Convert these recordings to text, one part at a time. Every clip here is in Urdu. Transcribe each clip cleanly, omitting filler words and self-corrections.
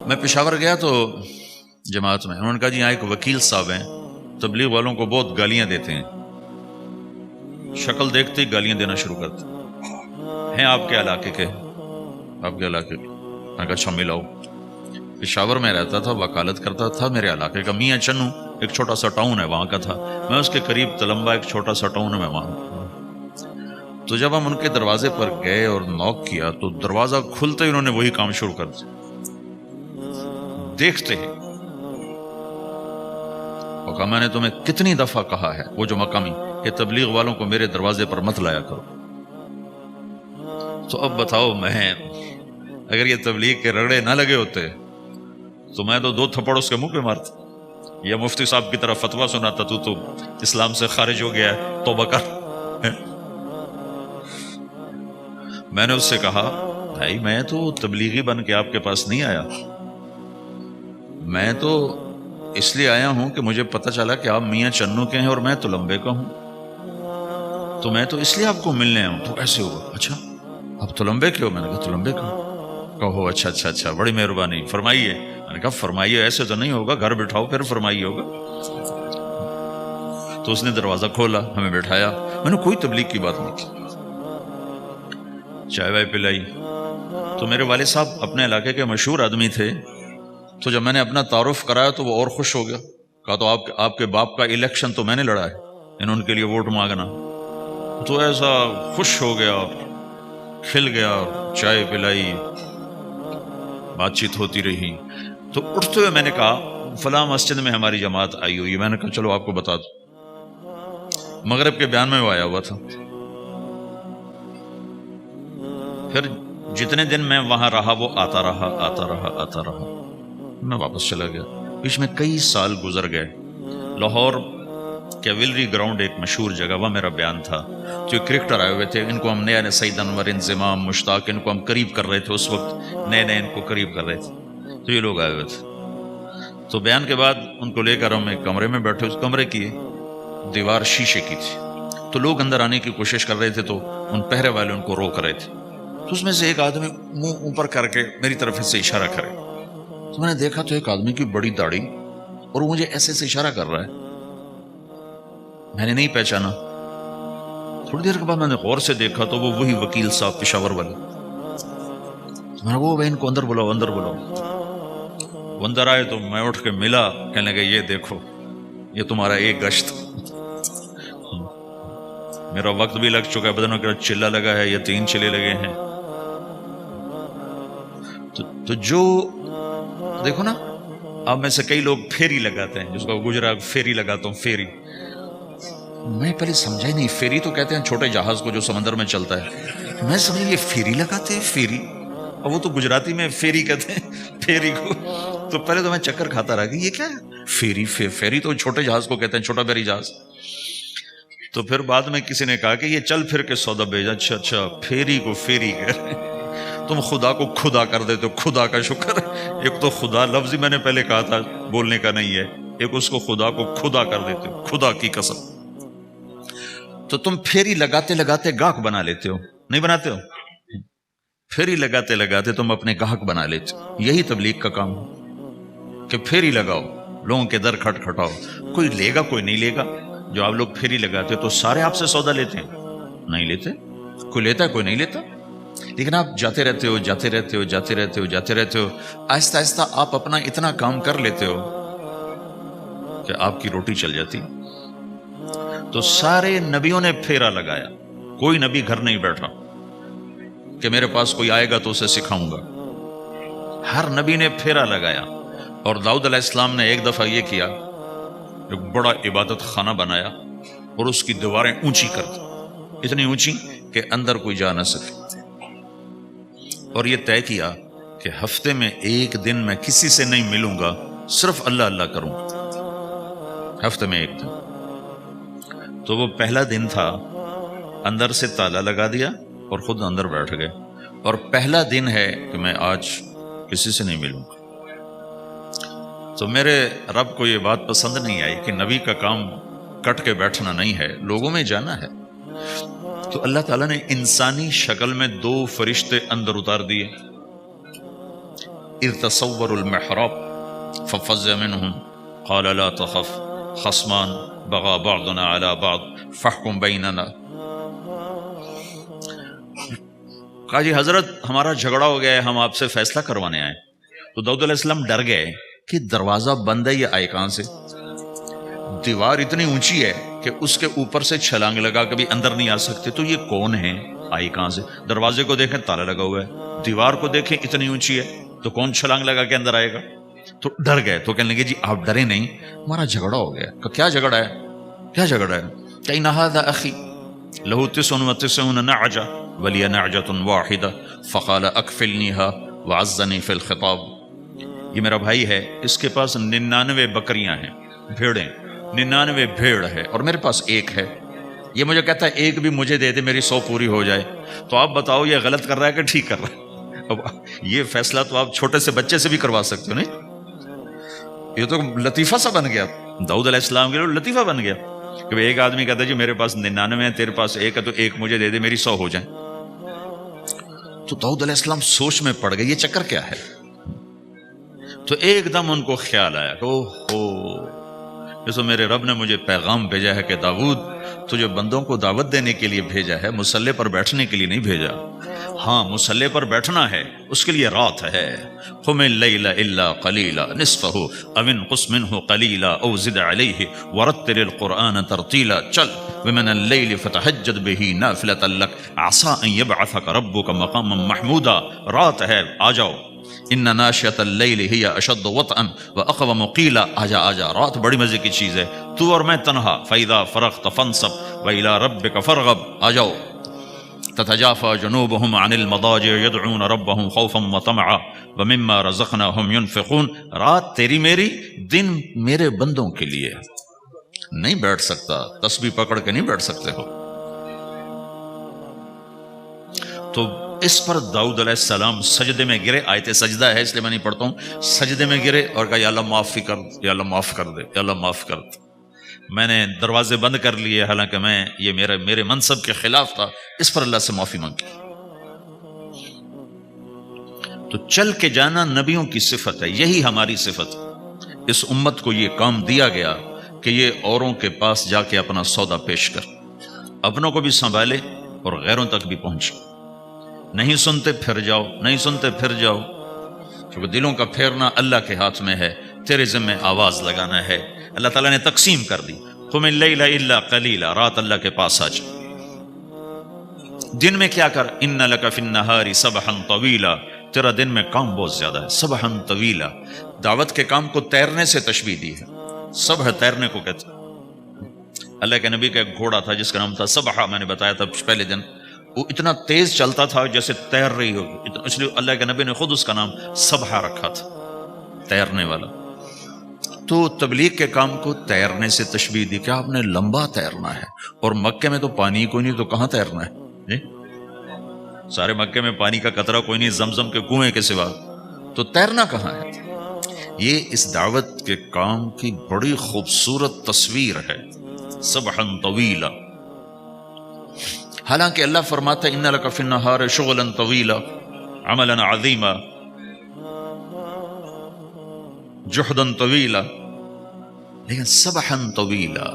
میں پشاور گیا تو جماعت میں انہوں نے کہا جی یہاں ایک وکیل صاحب ہیں، تبلیغ والوں کو بہت گالیاں دیتے ہیں، شکل دیکھتے ہی گالیاں دینا شروع کرتے ہیں آپ کے علاقے کے؟ آپ کے علاقے کے؟ میں کہا اچھا ملاؤ۔ پشاور میں رہتا تھا، وکالت کرتا تھا، میرے علاقے کا میاں چنو ایک چھوٹا سا ٹاؤن ہے وہاں کا تھا، میں اس کے قریب تلمبا ایک چھوٹا سا ٹاؤن ہے میں وہاں۔ تو جب ہم ان کے دروازے پر گئے اور نوک کیا تو دروازہ کھلتے ہی انہوں نے وہی کام شروع کر دیا، دیکھتے ہی۔ اور کہا میں نے تمہیں کتنی دفعہ کہا ہے، وہ جو مقامی، کہ تبلیغ والوں کو میرے دروازے پر مت لایا کرو۔ تو اب بتاؤ، میں اگر یہ تبلیغ کے رگڑے نہ لگے ہوتے تو میں تو 2 تھپڑ اس کے منہ پہ مارتا، یا مفتی صاحب کی طرف فتویٰ سناتا تو اسلام سے خارج ہو گیا ہے، توبہ کر۔ میں نے اس سے کہا بھائی میں تو تبلیغی بن کے آپ کے پاس نہیں آیا، میں تو اس لیے آیا ہوں کہ مجھے پتہ چلا کہ آپ میاں چنو کے ہیں اور میں تلمبے کا ہوں، تو میں تو اس لیے آپ کو ملنے آیا ہوں۔ تو ایسے ہوا، اچھا آپ تلمبے کے ہو؟ میں نے کہا تلمبے کا۔ کہو اچھا بڑی مہربانی، فرمائیے۔ میں نے کہا فرمائیے ایسے تو نہیں ہوگا، گھر بٹھاؤ پھر فرمائیے ہوگا۔ تو اس نے دروازہ کھولا، ہمیں بٹھایا، میں نے کوئی تبلیغ کی بات نہیں کی، چائے وائے پلائی۔ تو میرے والد صاحب اپنے علاقے کے مشہور آدمی تھے، تو جب میں نے اپنا تعارف کرایا تو وہ اور خوش ہو گیا، کہا تو آپ کے باپ کا الیکشن تو میں نے لڑا ہے، انہوں ان کے لیے ووٹ مانگنا۔ تو ایسا خوش ہو گیا، کھل گیا، چائے پلائی، بات چیت ہوتی رہی۔ تو اٹھتے ہوئے میں نے کہا فلاں مسجد میں ہماری جماعت آئی ہوئی، میں نے کہا چلو آپ کو بتا دوں۔ مغرب کے بیان میں وہ آیا ہوا تھا۔ پھر جتنے دن میں وہاں رہا وہ آتا رہا، میں واپس چلا گیا۔ بیچ میں کئی سال گزر گئے۔ لاہور کیولری گراؤنڈ ایک مشہور جگہ، وہاں میرا بیان تھا، جو کرکٹر آئے ہوئے تھے، ان کو ہم نیا سعید انور، انضمام، مشتاق، ان کو ہم قریب کر رہے تھے، اس وقت نئے ان کو قریب کر رہے تھے، تو یہ لوگ آئے ہوئے تھے۔ تو بیان کے بعد ان کو لے کر ہم ایک کمرے میں بیٹھے، اس کمرے کی دیوار شیشے کی تھی، تو لوگ اندر آنے کی کوشش کر رہے تھے، تو ان پہرے والے ان کو روک رہے تھے۔ تو اس میں سے ایک آدمی منہ اوپر کر کے میری طرف سے اشارہ کرے، تو میں نے دیکھا تو ایک آدمی کی بڑی داڑھی، اور وہ مجھے ایسے سے اشارہ کر رہا ہے، میں نے نہیں پہچانا۔ تھوڑی دیر کے بعد میں نے غور سے دیکھا تو وہ وہی وکیل صاحب پشاور والے، میں نے وہ ان کو اندر بلاؤ، اندر بلاؤ۔ وہ اندر آئے تو میں اٹھ کے ملا، کہنے لگے یہ دیکھو یہ تمہارا ایک گشت، میرا وقت بھی لگ چکا ہے، بدنوں کا چلہ لگا ہے، یا 3 چلے لگے ہیں۔ تو جو دیکھو نا، آپ میں سے کئی لوگ پھیری لگاتے ہیں، جس کو گجرا پھیری لگاتا ہوں، پھیری، میں پہلے سمجھا ہی نہیں، فیری تو کہتے ہیں چھوٹے جہاز کو جو سمندر میں چلتا ہے، میں سمجھا یہ فیری لگاتے ہیں، فیری، اور وہ تو گجراتی میں فیری کہتے ہیں فیری کو۔ تو پہلے تو میں چکر کھاتا رہا کہ یہ کیا ہے فیری، فیری تو چھوٹے جہاز کو کہتے ہیں، چھوٹا بحری جہاز۔ تو پھر بعد میں کسی نے کہا کہ یہ چل پھر کے سودا بھیجا، اچھا پھیری کو فیری کہہ رہے ہیں، تم خدا کو خدا کر دیتے ہو، خدا کا شکر۔ ایک تو خدا لفظ ہی میں نے پہلے کہا تھا بولنے کا نہیں ہے، ایک اس کو خدا کو خدا کر دیتے ہو، خدا کی قسم۔ تو تم پھیری لگاتے لگاتے گاہک بنا لیتے ہو، نہیں بناتے ہو؟ پھیری لگاتے لگاتے تم اپنے گاہک بنا لیتے ہو۔ یہی تبلیغ کا کام ہے کہ پھیری لگاؤ، لوگوں کے در کھٹکھٹاؤ، کوئی لے گا کوئی نہیں لے گا۔ جو آپ لوگ پھیری لگاتے تو سارے آپ سے سودا لیتے ہیں؟ نہیں لیتے، کوئی لیتا ہے کوئی نہیں لیتا، لیکن آپ جاتے رہتے ہو، جاتے رہتے ہو، جاتے رہتے ہو، جاتے رہتے ہو، آہستہ آہستہ آپ اپنا اتنا کام کر لیتے ہو کہ آپ کی روٹی چل جاتی۔ تو سارے نبیوں نے پھیرا لگایا، کوئی نبی گھر نہیں بیٹھا کہ میرے پاس کوئی آئے گا تو اسے سکھاؤں گا، ہر نبی نے پھیرا لگایا۔ اور داؤد علیہ السلام نے ایک دفعہ یہ کیا، ایک بڑا عبادت خانہ بنایا اور اس کی دیواریں اونچی کر دی، اتنی اونچی کہ اندر کوئی جا نہ سکے، اور یہ طے کیا کہ ہفتے میں ایک دن میں کسی سے نہیں ملوں گا، صرف اللہ اللہ کروں گا، ہفتے میں ایک دن۔ تو وہ پہلا دن تھا، اندر سے تالا لگا دیا اور خود اندر بیٹھ گئے، اور پہلا دن ہے کہ میں آج کسی سے نہیں ملوں گا۔ تو میرے رب کو یہ بات پسند نہیں آئی کہ نبی کا کام کٹ کے بیٹھنا نہیں ہے، لوگوں میں جانا ہے۔ تو اللہ تعالیٰ نے انسانی شکل میں 2 فرشتے اندر اتار دیے، اذ تصوروا المحراب ففزع منهم قال لا تخف خصمان بغى بعضنا على بعض فاحكم بیننا. کہا جی حضرت ہمارا جھگڑا ہو گیا ہے، ہم آپ سے فیصلہ کروانے آئے. تو داؤد علیہ السلام ڈر گئے کہ دروازہ بند ہے، یہ آئے کہاں سے؟ دیوار اتنی اونچی ہے کہ اس کے اوپر سے چھلانگ لگا کبھی اندر نہیں آ سکتے، تو یہ کون ہے، آئی کہاں سے؟ دروازے کو دیکھیں تالا لگا ہوا ہے، دیوار کو دیکھیں اتنی اونچی ہے، تو کون چھلانگ لگا کے اندر آئے گا؟ تو ڈر گئے. تو کہنے لگے جی آپ ڈرے نہیں، ہمارا جھگڑا ہو گیا. کہ کیا جھگڑا ہے؟ کیا جھگڑا ہے؟ کہ ان ھذا اخی لہ 99 نعجہ ولی نعجۃ واحدہ فقال اکفلنیها وعزنی فی الخطاب. یہ میرا بھائی ہے، اس کے پاس 99 بکریاں ہیں، بھیڑیں، 99 بھیڑ ہے، اور میرے پاس ایک ہے. یہ مجھے کہتا ہے ایک بھی مجھے دے دے، میری 100 پوری ہو جائے. تو آپ بتاؤ یہ غلط کر رہا ہے کہ ٹھیک کر رہا ہے؟ اب یہ فیصلہ تو آپ چھوٹے سے بچے سے بھی کروا سکتے ہو. نہیں، یہ تو لطیفہ سا بن گیا داؤد علیہ السلام کے لیے، لطیفہ بن گیا کہ ایک آدمی کہتا ہے جی میرے پاس 99 ہے، تیرے پاس ایک ہے، تو ایک مجھے دے دے، میری 100 ہو جائیں. تو داؤد علیہ السلام سوچ میں پڑ گئے یہ چکر کیا ہے. تو ایک دم ان کو خیال آیا کہ جیسے میرے رب نے مجھے پیغام بھیجا ہے کہ داؤد تجھے بندوں کو دعوت دینے کے لیے بھیجا ہے، مصلی پر بیٹھنے کے لیے نہیں بھیجا. ہاں مصلی پر بیٹھنا ہے، اس کے لیے رات ہے. قم اللیل الا قلیلا نصفہ او انقص منہ قلیلا او زد علیہ ورتل القرآن ترتیلا. چل ومن اللیل فتہجد بہ نافلۃ لک عسیٰ ان یبعثک ربک مقاما محمودا. رات ہے، آ جاؤ. ان ناشئۃ اللیل ہی اشد وطئا واقوم قیلا. آجا آجا، رات بڑی مزے کی چیز ہے، تو اور میں تنہا. فاذا فرغت فانصب والى ربک فرغب. آ جاؤ. تتجافى جنوبهم عن المضاجع يدعون ربهم خوفا وطمعا ومما رزقناهم ينفقون. رات تیری میری، دن میرے بندوں کے لیے. نہیں بیٹھ سکتا، تسبیح پکڑ کے نہیں بیٹھ سکتے ہو. تو اس پر داؤد علیہ السلام سجدے میں گرے. آیت سجدہ ہے اس لیے میں نہیں پڑھتا ہوں. سجدے میں گرے اور کہا یا اللہ معاف کر، یا اللہ معاف کر دے، یا اللہ معاف کر دے. میں نے دروازے بند کر لیے، حالانکہ یہ میرے منصب کے خلاف تھا. اس پر اللہ سے معافی مانگی. تو چل کے جانا نبیوں کی صفت ہے، یہی ہماری صفت. اس امت کو یہ کام دیا گیا کہ یہ اوروں کے پاس جا کے اپنا سودا پیش کر، اپنوں کو بھی سنبھالے اور غیروں تک بھی پہنچے. نہیں سنتے پھر جاؤ، نہیں سنتے پھر جاؤ، کیونکہ دلوں کا پھیرنا اللہ کے ہاتھ میں ہے. تیرے ذمہ آواز لگانا ہے. اللہ تعالیٰ نے تقسیم کر دی. قم اللیل الا قلیلا، رات اللہ کے پاس آ جا. دن میں کیا کر؟ ان لک فی النہار سبحا طویلا، تیرا دن میں کام بہت زیادہ ہے. سبحا طویلا، دعوت کے کام کو تیرنے سے تشبیہ دی ہے. سبح تیرنے کو کہتے ہیں. اللہ کے نبی کا ایک گھوڑا تھا جس کا نام تھا سبحا، میں نے بتایا تھا پہلے دن. وہ اتنا تیز چلتا تھا جیسے تیر رہی ہو، اس لیے اللہ کے نبی نے خود اس کا نام سبحا رکھا تھا، تیرنے والا. تو تبلیغ کے کام کو تیرنے سے تشبیہ دی کہ آپ نے لمبا تیرنا ہے. اور مکے میں تو پانی کوئی نہیں، تو کہاں تیرنا ہے جی؟ سارے مکے میں پانی کا قطرہ کوئی نہیں، زمزم کے کنویں کے سوا، تو تیرنا کہاں ہے؟ یہ اس دعوت کے کام کی بڑی خوبصورت تصویر ہے. سبحا طویلا. حالانکہ اللہ فرماتا ہے ان لک فی النہار شغلا طویلا عملا عظیما جہدا طویلا، لیکن سبحا طویلا.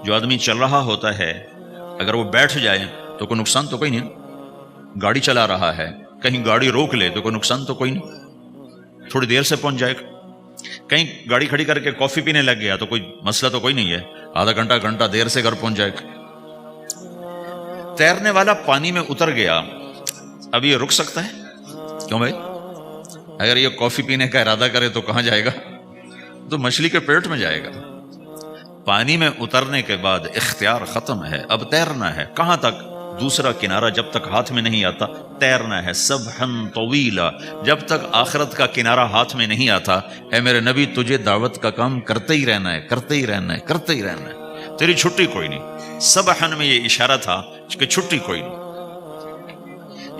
جو آدمی چل رہا ہوتا ہے اگر وہ بیٹھ جائے تو کوئی نقصان تو کوئی نہیں. گاڑی چلا رہا ہے، کہیں گاڑی روک لے تو کوئی نقصان تو کوئی نہیں، تھوڑی دیر سے پہنچ جائے گا. کہیں گاڑی کھڑی کر کے کافی پینے لگ گیا تو کوئی مسئلہ تو کوئی نہیں ہے، آدھا گھنٹہ دیر سے گھر پہنچ جائے گا. تیرنے والا پانی میں اتر گیا، اب یہ رک سکتا ہے؟ کیوں بھائی؟ اگر یہ کافی پینے کا ارادہ کرے تو کہاں جائے گا؟ تو مچھلی کے پیٹ میں جائے گا. پانی میں اترنے کے بعد اختیار ختم ہے، اب تیرنا ہے. کہاں تک؟ دوسرا کنارہ جب تک ہاتھ میں نہیں آتا تیرنا ہے. سبحا طویلا، جب تک آخرت کا کنارہ ہاتھ میں نہیں آتا اے میرے نبی تجھے دعوت کا کام کرتے ہی رہنا ہے، کرتے ہی رہنا ہے، کرتے ہی رہنا ہے، تیری چھٹی کوئی نہیں. سبحا میں یہ اشارہ تھا کہ چھٹی کوئی نہیں،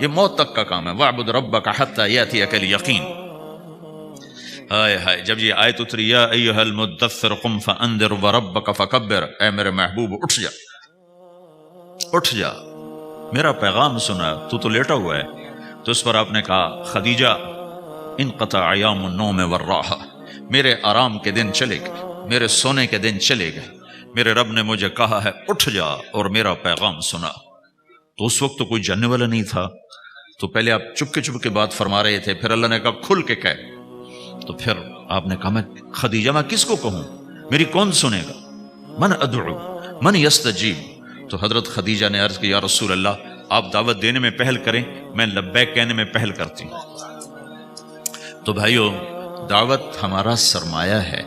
یہ موت تک کا کام ہے. وَاعْبُدْ رَبَّكَ حَتَّى يَأْتِيَكَ الْيَقِينُ. ہائے ہائے، جب یہ آیت اتری یا ایھا المدثر قم فانذر وربک فکبر، اے میرے محبوب اٹھ جا، اٹھ جا، میرا پیغام سنا. تو لیٹا ہوا ہے، تو اس پر آپ نے کہا خدیجہ انقطع ایام النوم والراحہ، میرے آرام کے دن چلے گئے، میرے سونے کے دن چلے گئے، میرے رب نے مجھے کہا ہے اٹھ جا اور میرا پیغام سنا۔ تو اس وقت تو کوئی جاننے والا نہیں تھا، تو پہلے آپ چپ کے بات فرما رہے تھے، پھر اللہ نے کہا کھل کے کہہ، تو پھر آپ نے کہا میں خدیجہ میں کس کو کہوں، میری کون سنے گا، من ادعو من یستجیب۔ تو حضرت خدیجہ نے عرض کی یا رسول اللہ آپ دعوت دینے میں پہل کریں، میں لبیک کہنے میں پہل کرتی ہوں۔ تو بھائیو دعوت ہمارا سرمایہ ہے،